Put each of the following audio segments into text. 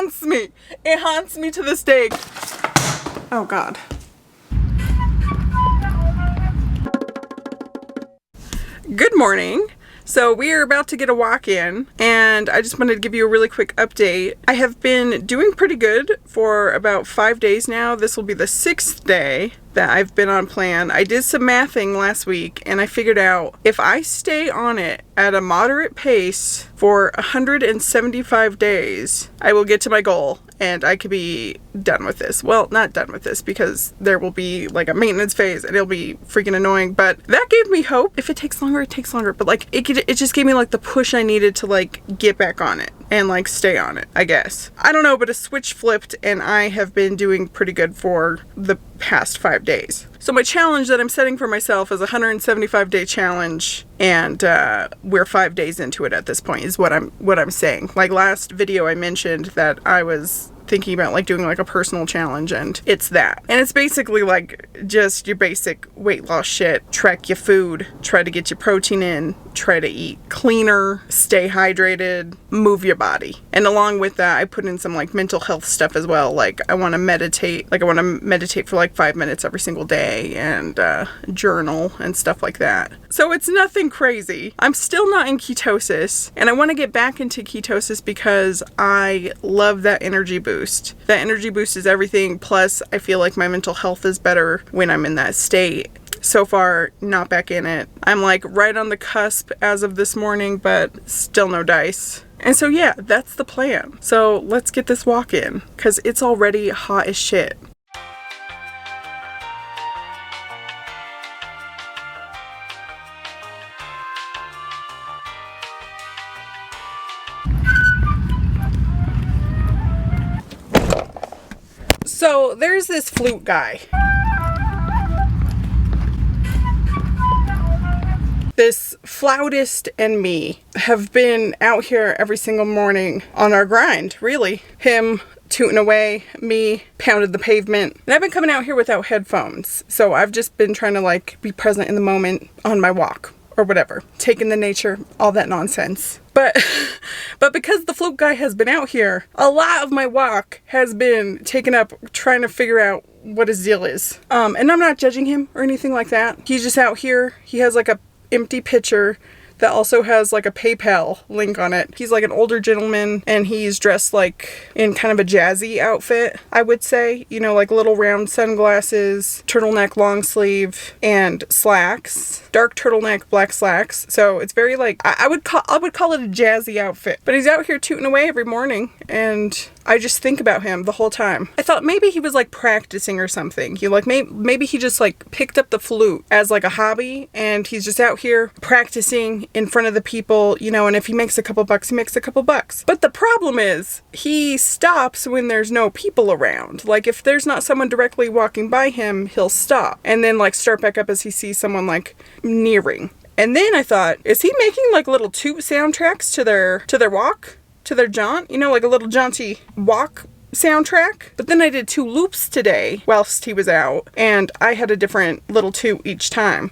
haunts me. It haunts me to this day. Oh God. Good morning. So we are about to get a walk in, and I just wanted to give you a really quick update. I have been doing pretty good for about 5 days now. This will be the 6th day that I've been on plan. I did some mathing last week, and I figured out if I stay on it at a moderate pace for 175 days, I will get to my goal and I could be done with this. Well, not done with this, because there will be like a maintenance phase and it'll be freaking annoying, but that gave me hope. If it takes longer, it takes longer, but like it just gave me like the push I needed to like get back on it and like stay on it, I guess. I don't know, but a switch flipped and I have been doing pretty good for the past 5 days. So my challenge that I'm setting for myself is a 175-day challenge, and we're 5 days into it at this point is what I'm saying. Like last video I mentioned that I was thinking about like doing like a personal challenge, and it's that. And it's basically like just your basic weight loss shit. Track your food, try to get your protein in, try to eat cleaner, stay hydrated, move your body. And along with that, I put in some like mental health stuff as well. Like I want to meditate. Like I want to meditate for like 5 minutes every single day, and journal and stuff like that. So it's nothing crazy. I'm still not in ketosis, and I want to get back into ketosis because I love that energy boost. That energy boost is everything. Plus, I feel like my mental health is better when I'm in that state. So far, not back in it. I'm like right on the cusp as of this morning, but still no dice. And so yeah, that's the plan. So let's get this walk in, because it's already hot as shit. So there's this Flute guy. This flutist and me have been out here every single morning on our grind, really. Him tooting away, me pounded the pavement. And I've been coming out here without headphones. So I've just been trying to like be present in the moment on my walk or whatever. Taking the nature, all that nonsense. But because the Flute guy has been out here, a lot of my walk has been taken up trying to figure out what his deal is. And I'm not judging him or anything like that. He's just out here. He has like a empty pitcher that also has like a PayPal link on it. He's like an older gentleman, and he's dressed like in kind of a jazzy outfit, I would say. You know, like little round sunglasses, turtleneck long sleeve, and slacks. Dark turtleneck, black slacks. So it's very like, I would call it a jazzy outfit. But he's out here tooting away every morning, and I just think about him the whole time. I thought maybe he was like practicing or something. He like maybe he just like picked up the flute as like a hobby, and he's just out here practicing in front of the people, you know, and if he makes a couple bucks, he makes a couple bucks. But the problem is he stops when there's no people around. Like if there's not someone directly walking by him, he'll stop and then like start back up as he sees someone like nearing. And then I thought, is he making like little toot soundtracks to their walk? To their jaunt, you know, like a little jaunty walk soundtrack. But then I did 2 loops today whilst he was out, and I had a different little toot each time.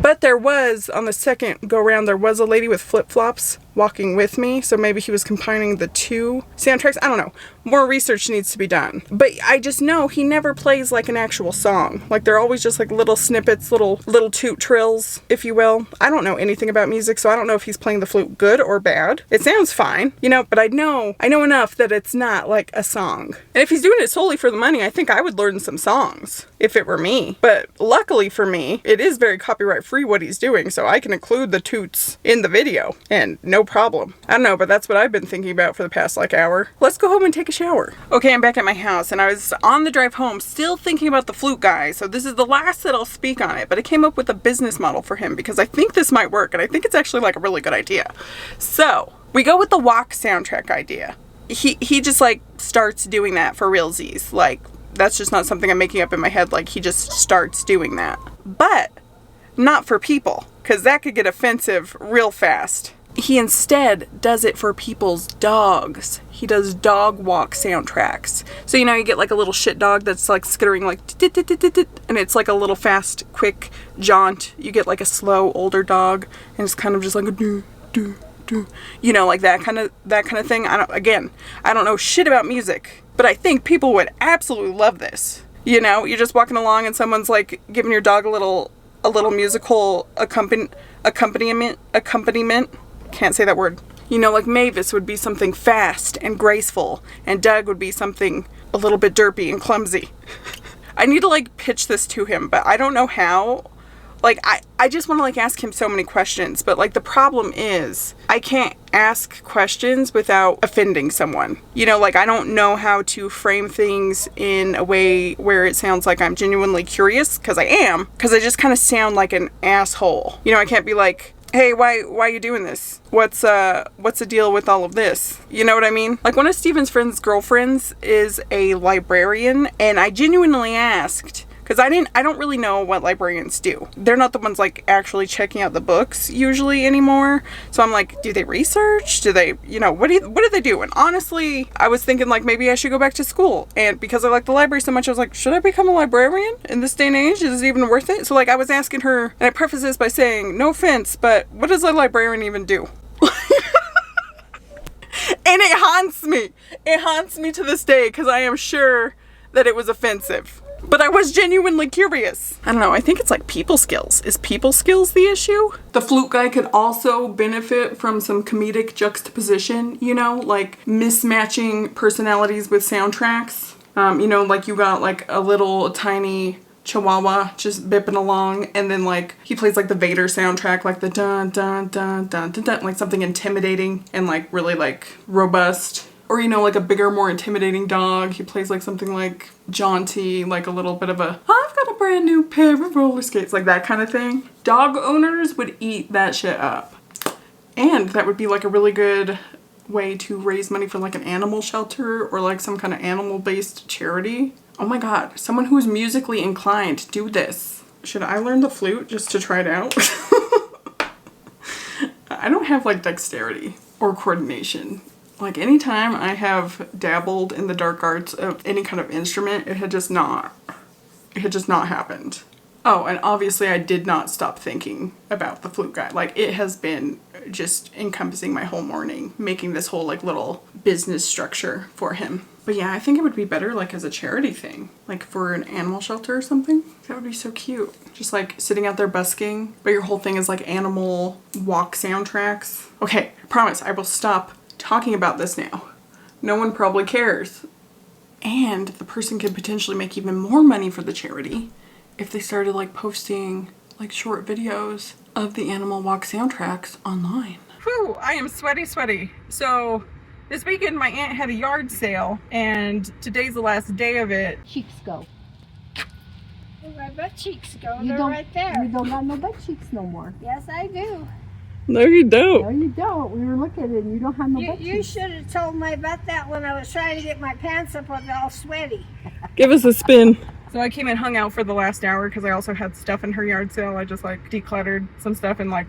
But there was, on the second go round, there was a lady with flip-flops walking with me, so maybe he was combining the 2 soundtracks. I don't know. More research needs to be done. But I just know he never plays like an actual song. Like they're always just like little snippets, little toot trills, if you will. I don't know anything about music, so I don't know if he's playing the flute good or bad. It sounds fine, you know, but I know enough that it's not like a song. And if he's doing it solely for the money, I think I would learn some songs if it were me. But luckily for me, it is very copyright free what he's doing, so I can include the toots in the video and no problem. I don't know, but that's what I've been thinking about for the past like hour. Let's go home and take a shower. Okay, I'm back at my house, and I was on the drive home still thinking about the Flute guy, so this is the last that I'll speak on it, but I came up with a business model for him because I think this might work, and I think it's actually like a really good idea. So we go with the walk soundtrack idea. He just like starts doing that for realsies. Like that's just not something I'm making up in my head. Like he just starts doing that, but not for people, because that could get offensive real fast. he instead does it for people's dogs. He does dog walk soundtracks. So, you know, you get like a little shit dog that's like skittering like, and it's like a little fast, quick jaunt. You get like a slow, older dog, and it's kind of just like a do, do, do. You know, like that kind of thing. I don't know shit about music, but I think people would absolutely love this. You know, you're just walking along and someone's like giving your dog a little musical accompaniment. Can't say that word. You know, like Mavis would be something fast and graceful, and Doug would be something a little bit derpy and clumsy. I need to like pitch this to him, but I don't know how. Like, I just want to like ask him so many questions, but like the problem is I can't ask questions without offending someone. You know, like I don't know how to frame things in a way where it sounds like I'm genuinely curious, because I am, because I just kind of sound like an asshole. You know, I can't be like, hey, why are you doing this? What's the deal with all of this? You know what I mean? Like, one of Steven's friend's girlfriends is a librarian, and I genuinely asked, because I don't really know what librarians do. They're not the ones like actually checking out the books usually anymore. So I'm like, do they research? Do they, you know, what do they do? And honestly, I was thinking like maybe I should go back to school. And because I like the library so much, I was like, should I become a librarian in this day and age? Is it even worth it? So like I was asking her, and I preface this by saying, no offense, but what does a librarian even do? And it haunts me. It haunts me to this day because I am sure that it was offensive. But I was genuinely curious. I don't know, I think it's like people skills. Is people skills the issue? The flute guy could also benefit from some comedic juxtaposition, you know, like mismatching personalities with soundtracks. You know, like you got like a little tiny chihuahua just bipping along, and then like he plays like the Vader soundtrack, like the dun dun dun dun dun dun, like something intimidating and like really like robust. Or, you know, like a bigger, more intimidating dog. He plays like something like jaunty, like a little bit of a, I've got a brand new pair of roller skates, like that kind of thing. Dog owners would eat that shit up. And that would be like a really good way to raise money for like an animal shelter or like some kind of animal-based charity. Oh my god, someone who's musically inclined, do this. Should I learn the flute just to try it out? I don't have like dexterity or coordination. Like anytime I have dabbled in the dark arts of any kind of instrument, it had just not happened. Oh, and obviously I did not stop thinking about the flute guy. Like it has been just encompassing my whole morning, making this whole like little business structure for him. But yeah, I think it would be better like as a charity thing, like for an animal shelter or something. That would be so cute. Just like sitting out there busking, but your whole thing is like animal walk soundtracks. Okay, I promise I will stop talking about this now. No one probably cares. And the person could potentially make even more money for the charity if they started like posting like short videos of the animal walk soundtracks online. Whew, I am sweaty. So this weekend my aunt had a yard sale and today's the last day of it. Cheeks go. Where my butt cheeks go, they're right there. You don't got no butt cheeks no more. Yes, I do. No, you don't. No, you don't. We were looking at it and you don't have no butt cheeks. You should have told my butt that when I was trying to get my pants up, I was all sweaty. Give us a spin. So I came and hung out for the last hour because I also had stuff in her yard sale. I just like decluttered some stuff and like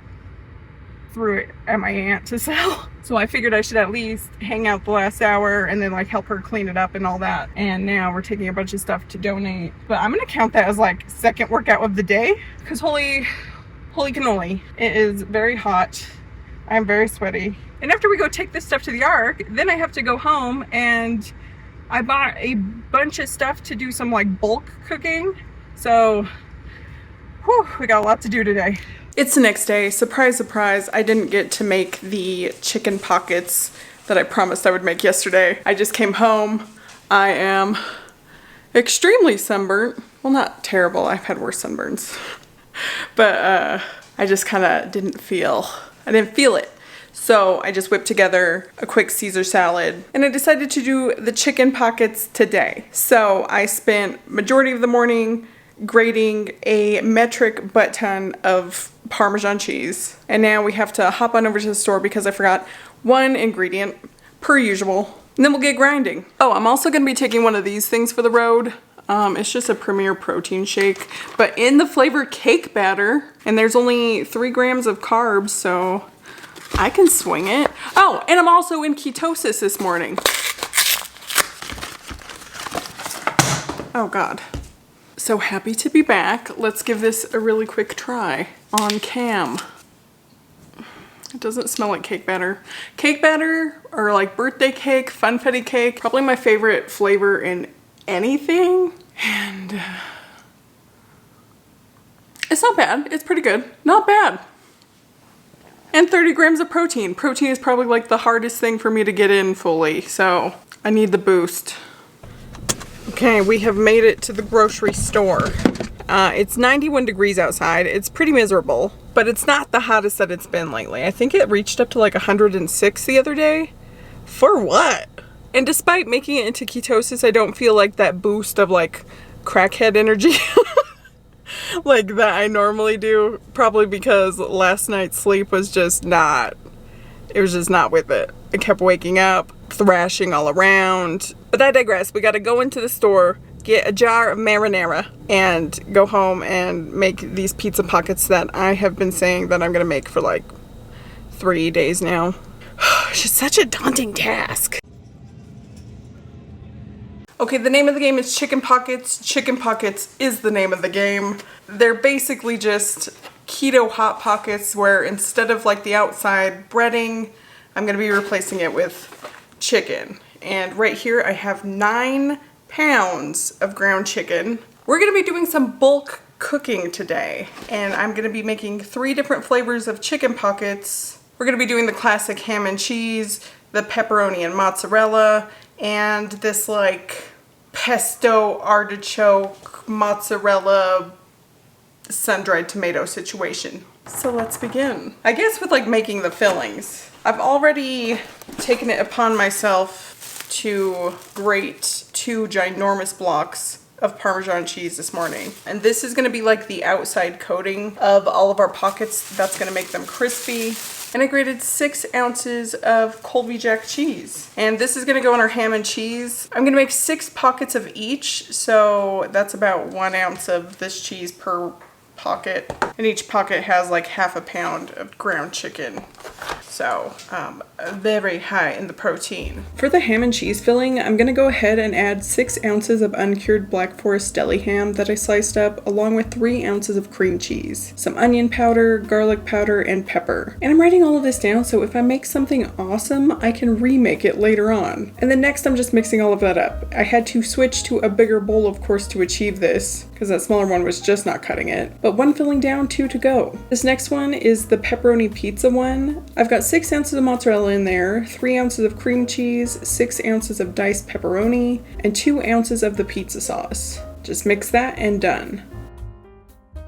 threw it at my aunt to sell. So I figured I should at least hang out the last hour and then like help her clean it up and all that. And now we're taking a bunch of stuff to donate. But I'm gonna count that as like second workout of the day because holy cannoli, it is very hot. I'm very sweaty. And after we go take this stuff to the Ark, then I have to go home and I bought a bunch of stuff to do some like bulk cooking. So, whew, we got a lot to do today. It's the next day. Surprise, surprise. I didn't get to make the chicken pockets that I promised I would make yesterday. I just came home. I am extremely sunburnt. Well, not terrible. I've had worse sunburns. But I just kind of didn't feel it. So I just whipped together a quick Caesar salad and I decided to do the chicken pockets today. So I spent majority of the morning grating a metric butt ton of Parmesan cheese. And now we have to hop on over to the store because I forgot one ingredient per usual. And then we'll get grinding. Oh, I'm also going to be taking one of these things for the road. It's just a Premier protein shake, but in the flavor cake batter, and there's only 3 grams of carbs, so I can swing it. Oh, and I'm also in ketosis this morning. Oh God. So happy to be back. Let's give this a really quick try on cam. It doesn't smell like cake batter. Cake batter or like birthday cake, funfetti cake, probably my favorite flavor in anything. And it's not bad. It's pretty good. Not bad. And 30 grams of protein. Protein is probably like the hardest thing for me to get in fully, so I need the boost. Okay, we have made it to the grocery store. It's 91 degrees outside. It's pretty miserable, but it's not the hottest that it's been lately. I think it reached up to like 106 the other day. For what? And despite making it into ketosis, I don't feel like that boost of like crackhead energy like that I normally do. Probably because last night's sleep was just not, it was just not with it. I kept waking up, thrashing all around. But I digress. We got to go into the store, get a jar of marinara, and go home and make these pizza pockets that I have been saying that I'm going to make for like 3 days now. It's just such a daunting task. Okay, the name of the game is Chicken Pockets. Chicken Pockets is the name of the game. They're basically just keto hot pockets where instead of like the outside breading, I'm going to be replacing it with chicken. And right here I have 9 pounds of ground chicken. We're going to be doing some bulk cooking today, and I'm going to be making 3 different flavors of chicken pockets. We're going to be doing the classic ham and cheese, the pepperoni and mozzarella, and this like pesto, artichoke, mozzarella, sun-dried tomato situation. So let's begin. I guess with like making the fillings, I've already taken it upon myself to grate 2 ginormous blocks of Parmesan cheese this morning. And this is gonna be like the outside coating of all of our pockets. That's gonna make them crispy. And I grated 6 ounces of Colby Jack cheese. And this is gonna go in our ham and cheese. I'm gonna make 6 pockets of each. So that's about 1 ounce of this cheese per pocket. And each pocket has like half a pound of ground chicken. So very high in the protein. For the ham and cheese filling, I'm gonna go ahead and add 6 ounces of uncured Black Forest deli ham that I sliced up, along with 3 ounces of cream cheese, some onion powder, garlic powder, and pepper. And I'm writing all of this down so if I make something awesome, I can remake it later on. And then next I'm just mixing all of that up. I had to switch to a bigger bowl, of course, to achieve this, because that smaller one was just not cutting it. But 1 filling down, 2 to go. This next one is the pepperoni pizza one. I've got 6 ounces of mozzarella in there, 3 ounces of cream cheese, 6 ounces of diced pepperoni, and 2 ounces of the pizza sauce. Just mix that and done.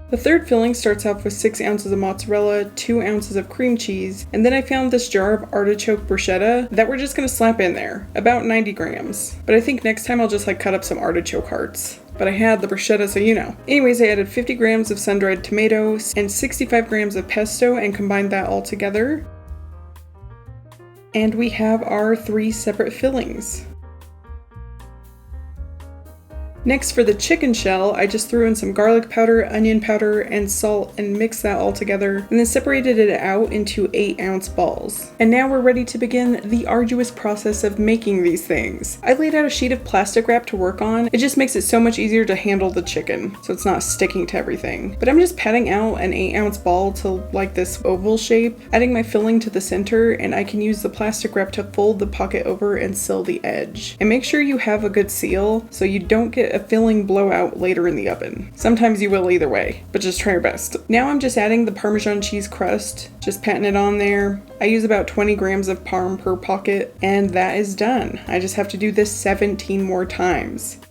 The third filling starts off with 6 ounces of mozzarella, 2 ounces of cream cheese, and then I found this jar of artichoke bruschetta that we're just gonna slap in there, about 90 grams. But I think next time I'll just like cut up some artichoke hearts. But I had the bruschetta, so you know. Anyways, I added 50 grams of sun-dried tomatoes and 65 grams of pesto and combined that all together. And we have our 3 separate fillings. Next, for the chicken shell, I just threw in some garlic powder, onion powder, and salt and mixed that all together, and then separated it out into 8-ounce balls. And now we're ready to begin the arduous process of making these things. I laid out a sheet of plastic wrap to work on. It just makes it so much easier to handle the chicken, so it's not sticking to everything. But I'm just patting out an 8-ounce ball to like this oval shape, adding my filling to the center, and I can use the plastic wrap to fold the pocket over and seal the edge. And make sure you have a good seal so you don't get a filling blowout later in the oven. Sometimes you will either way, but just try your best. Now I'm just adding the Parmesan cheese crust, just patting it on there. I use about 20 grams of parm per pocket, and that is done. I just have to do this 17 more times.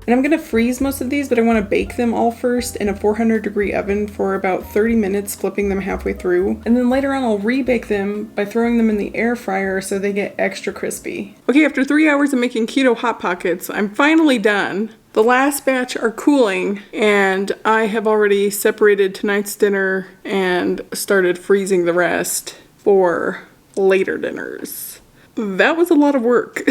And I'm gonna freeze most of these, but I wanna bake them all first in a 400-degree oven for about 30 minutes, flipping them halfway through. And then later on I'll rebake them by throwing them in the air fryer so they get extra crispy. Okay, after 3 hours of making keto hot pockets, I'm finally done. The last batch are cooling, and I have already separated tonight's dinner and started freezing the rest for later dinners. That was a lot of work.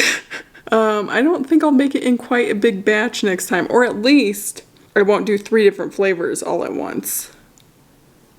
I don't think I'll make it in quite a big batch next time, or at least I won't do 3 different flavors all at once.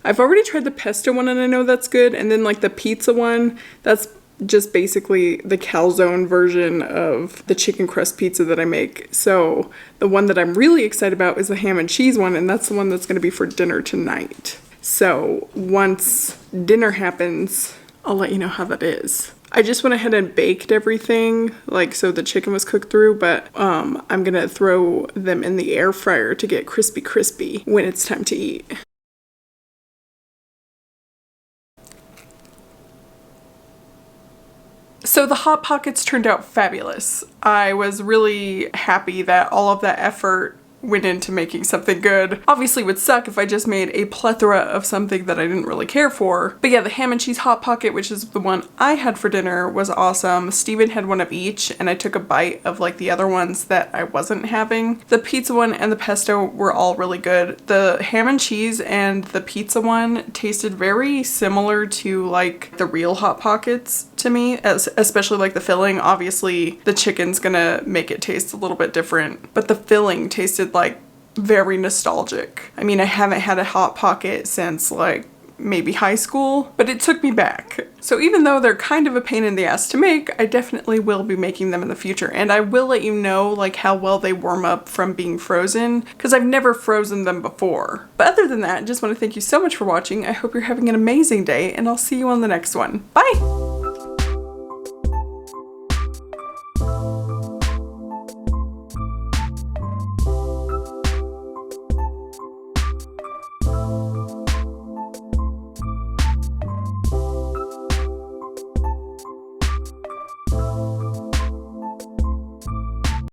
I've already tried the pesto one and I know that's good. And then like the pizza one, that's just basically the calzone version of the chicken crust pizza that I make. So the one that I'm really excited about is the ham and cheese one, and that's the one that's going to be for dinner tonight. So once dinner happens, I'll let you know how that is. I just went ahead and baked everything, like so the chicken was cooked through, but I'm gonna throw them in the air fryer to get crispy when it's time to eat. So the Hot Pockets turned out fabulous. I was really happy that all of that effort went into making something good. Obviously it would suck if I just made a plethora of something that I didn't really care for. But yeah, the ham and cheese Hot Pocket, which is the one I had for dinner, was awesome. Steven had one of each and I took a bite of like the other ones that I wasn't having. The pizza one and the pesto were all really good. The ham and cheese and the pizza one tasted very similar to like the real Hot Pockets to me, especially like the filling. Obviously the chicken's gonna make it taste a little bit different, but the filling tasted like very nostalgic. I mean, I haven't had a Hot Pocket since like maybe high school, but it took me back. So even though they're kind of a pain in the ass to make, I definitely will be making them in the future, and I will let you know like how well they warm up from being frozen, because I've never frozen them before. But other than that, I just want to thank you so much for watching. I hope you're having an amazing day, and I'll see you on the next one. Bye!